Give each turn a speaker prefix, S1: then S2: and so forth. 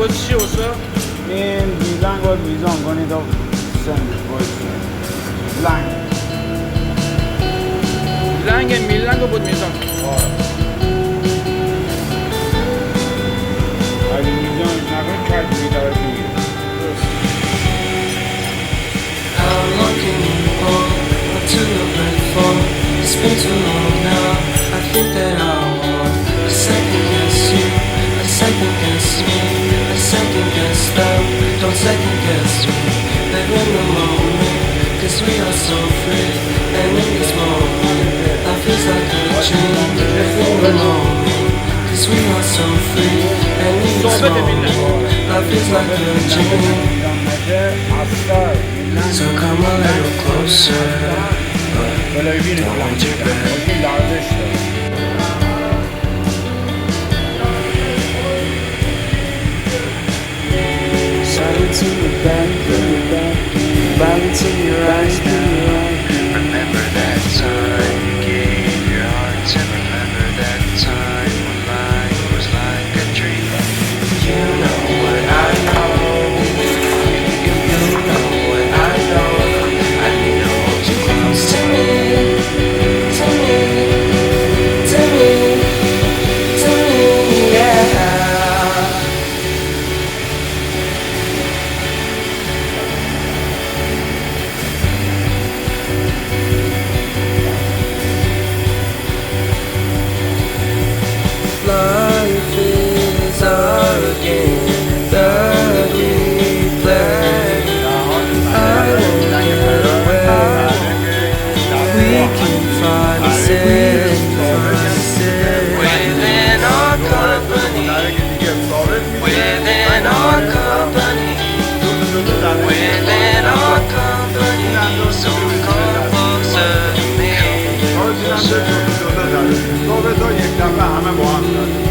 S1: چی باشه؟
S2: این میلنگ باید میزان کنید تا سندش باشه لنگ
S1: میلنگ رو بود میزان
S2: اگه میزانش نکنید کج میداره میگیره
S3: How long can you hold? What to look like for? It's been too long now. I think that I want a second guess you, a second guess me, a second guess them. Don't second guess me. Live in the moment, 'cause we are so free. And in this moment, life is like a dream. Live in the moment, 'cause we are so free. And in this moment, life is like a dream. So come a little closer, but don't hold your breath. Silence in your back, violence in your eyes now.
S4: Remember that time you gave your heart to. Remember that time when life was like a dream.
S3: You know what I know. You know what I know. I need to hold you close to me, to me, to me, to me, yeah. Life is our game that we play. I won't get away. We can find a safe within our company. Within our company. Within our company. So come closer to me.
S2: صبح تا یک دفعه همه با هم داریم.